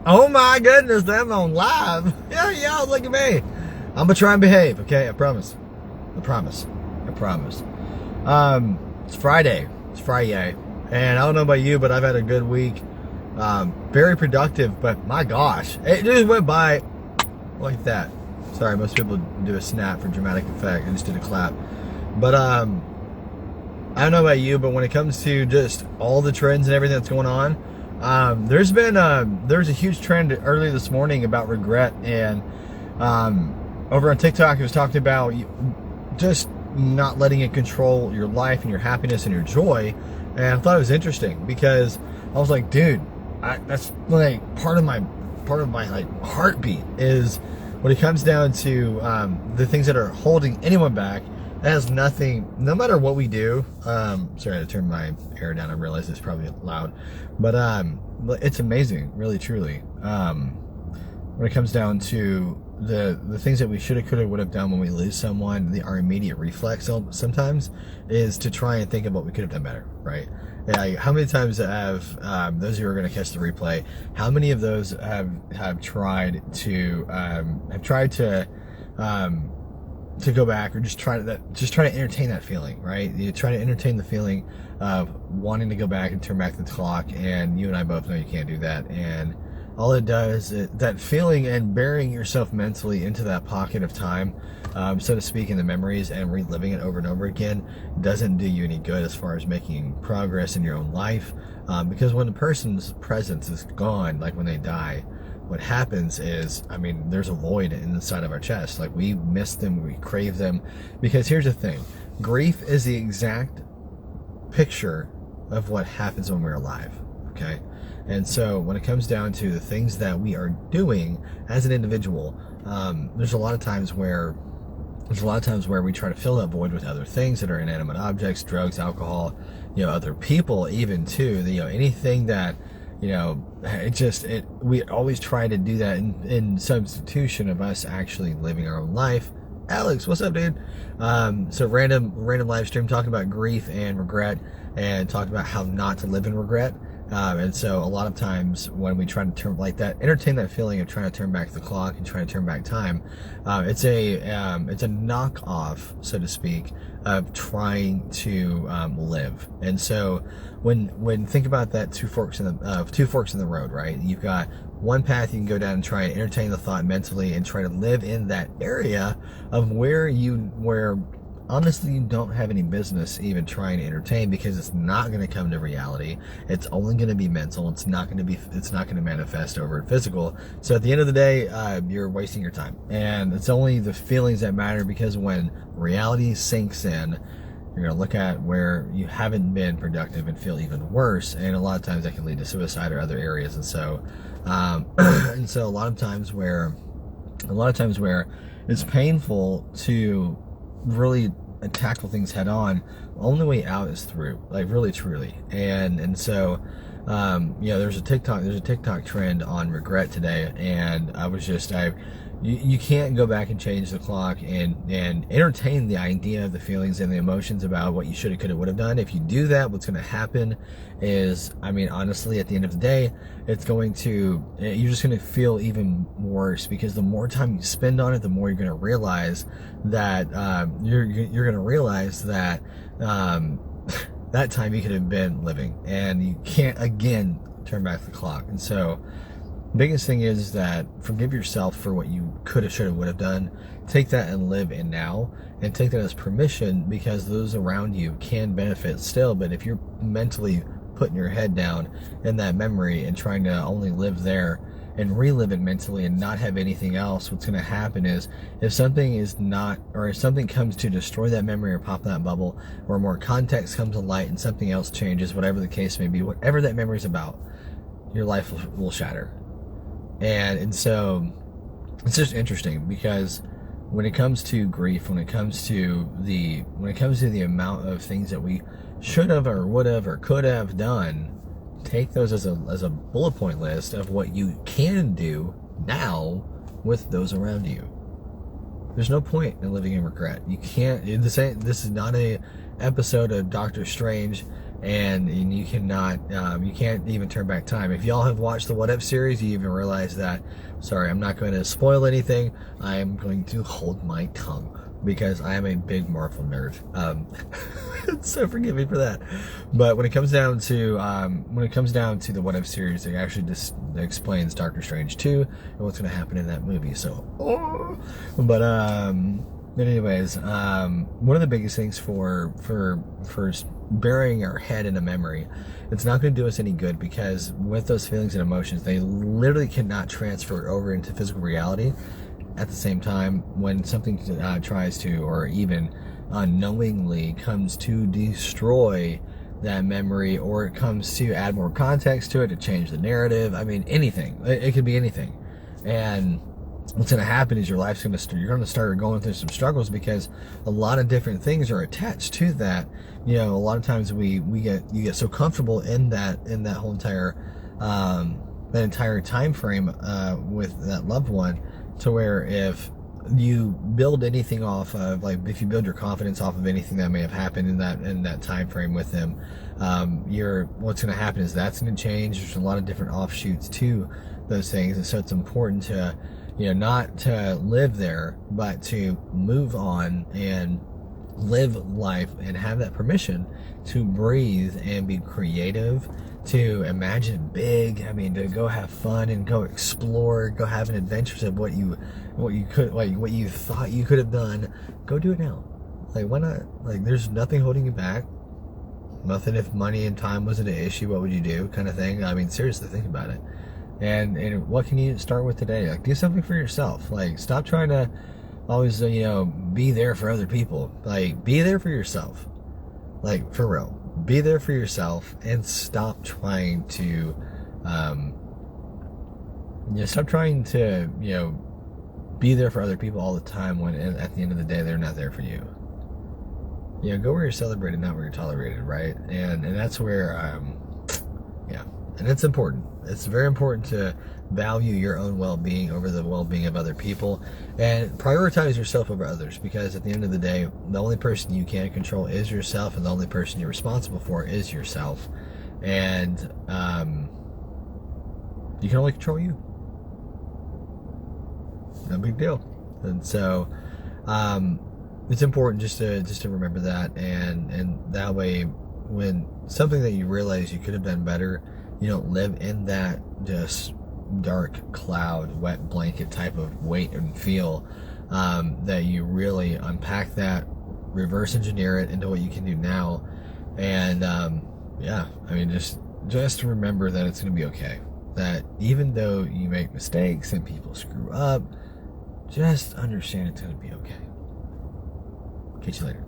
Oh my goodness, I'm on live. Yeah, look at me. I'm gonna try and behave, okay? I promise. I promise. It's Friday. And I don't know about you, but I've had a good week. Very productive, but my gosh, it just went by like that. Sorry, most people do a snap for dramatic effect. I just did a clap. But I don't know about you, but when it comes to just all the trends and everything that's going on, there's a huge trend early this morning about regret, and over on TikTok it was talking about just not letting it control your life and your happiness and your joy. And I thought it was interesting because I was like, dude, that's like part of my like heartbeat is when it comes down to the things that are holding anyone back. It has nothing, no matter what we do. Sorry, I had to turn my air down. I realize it's probably loud, but it's amazing, really, truly. When it comes down to the things that we should have, could have, would have done when we lose someone, our immediate reflex sometimes is to try and think of what we could have done better, right? Yeah, how many times have those who are going to catch the replay? How many of those have tried to go back, or just try to entertain that feeling, right? You try to entertain the feeling of wanting to go back and turn back the clock, and you and I both know you can't do that. And all it does is that feeling and burying yourself mentally into that pocket of time, so to speak, in the memories and reliving it over and over again doesn't do you any good as far as making progress in your own life. Because when a person's presence is gone, like when they die, what happens is, there's a void inside of our chest. Like, we miss them, we crave them. Because here's the thing, grief is the exact picture of what happens when we're alive, okay? And so when it comes down to the things that we are doing as an individual, there's a lot of times where we try to fill that void with other things that are inanimate objects, drugs, alcohol, other people, even too. Anything that, we always try to do that in substitution of us actually living our own life. Alex, what's up, dude? So random live stream talking about grief and regret, and talking about how not to live in regret. And so a lot of times when we try to entertain that feeling of trying to turn back the clock and trying to turn back time, it's a knockoff, so to speak, of trying to live. And so when think about that, two forks in the road, right? You've got one path you can go down and try and entertain the thought mentally and try to live in that area of where honestly you don't have any business even trying to entertain, because it's not going to come to reality. It's only going to be mental. It's not going to manifest over physical. So at the end of the day, you're wasting your time, and it's only the feelings that matter, because when reality sinks in, you're going to look at where you haven't been productive and feel even worse. And a lot of times that can lead to suicide or other areas. And so, a lot of times where it's painful to really tackle things head on, the only way out is through, like, really truly. And so there's a TikTok trend on regret today, and you can't go back and change the clock and entertain the idea of the feelings and the emotions about what you should have, could have, would have done. If you do that, what's going to happen is, honestly, at the end of the day, you're just going to feel even worse, because the more time you spend on it, the more you're going to realize that that time you could have been living, and you can't again turn back the clock. And so biggest thing is that forgive yourself for what you could have, should have, would have done. Take that and live in now, and take that as permission, because those around you can benefit still. But if you're mentally putting your head down in that memory and trying to only live there and relive it mentally and not have anything else, what's going to happen is, if something comes to destroy that memory or pop that bubble, or more context comes to light and something else changes, whatever the case may be, whatever that memory is about, your life will shatter. And so it's just interesting, because when it comes to grief, when it comes to the amount of things that we should have or would have or could have done, take those as a bullet point list of what you can do now with those around you. There's no point in living in regret. You can't. This is not a episode of Doctor Strange and you cannot, you can't even turn back time. If y'all have watched the What If series, you even realize that. Sorry, I'm not going to spoil anything. I am going to hold my tongue because I am a big Marvel nerd. So forgive me for that. But when it comes down to the What If series, it actually just explains Doctor Strange 2 and what's going to happen in that movie. So, but anyways, one of the biggest things for burying our head in a memory, it's not going to do us any good, because with those feelings and emotions, they literally cannot transfer over into physical reality. At the same time, when something tries to, or even unknowingly comes to destroy that memory, or it comes to add more context to it, to change the narrative, I mean, anything. It could be anything. And what's going to happen is your life's going to you're going to start going through some struggles, because a lot of different things are attached to that. You know, a lot of times you get so comfortable in that whole entire that entire time frame with that loved one, to where if you build anything off of, like, if you build your confidence off of anything that may have happened in that time frame with them, what's going to happen is that's going to change. There's a lot of different offshoots to those things, and so it's important to, you know, not to live there, but to move on and live life and have that permission to breathe and be creative, to imagine big. I mean, to go have fun and go explore, go have an adventures of what you thought you could have done. Go do it now. Like, why not? Like, there's nothing holding you back. Nothing. If money and time wasn't an issue, what would you do? Kind of thing. I mean, seriously, think about it. And what can you start with today? Like, do something for yourself. Like, stop trying to always, be there for other people. Like, be there for yourself. Like, for real. Be there for yourself, and stop trying to, stop trying to, be there for other people all the time, when at the end of the day, they're not there for you. Go where you're celebrated, not where you're tolerated, right? And that's where, and it's important. It's very important to value your own well-being over the well-being of other people, and prioritize yourself over others, because at the end of the day, the only person you can control is yourself, and the only person you're responsible for is yourself. And you can only control you. No big deal. And so it's important just to remember that, and that way, when something that you realize you could have done better, you don't live in that just dark cloud, wet blanket type of weight and feel, that you really unpack that, reverse engineer it into what you can do now. And just remember that it's going to be okay. That even though you make mistakes and people screw up, just understand it's going to be okay. Catch you later.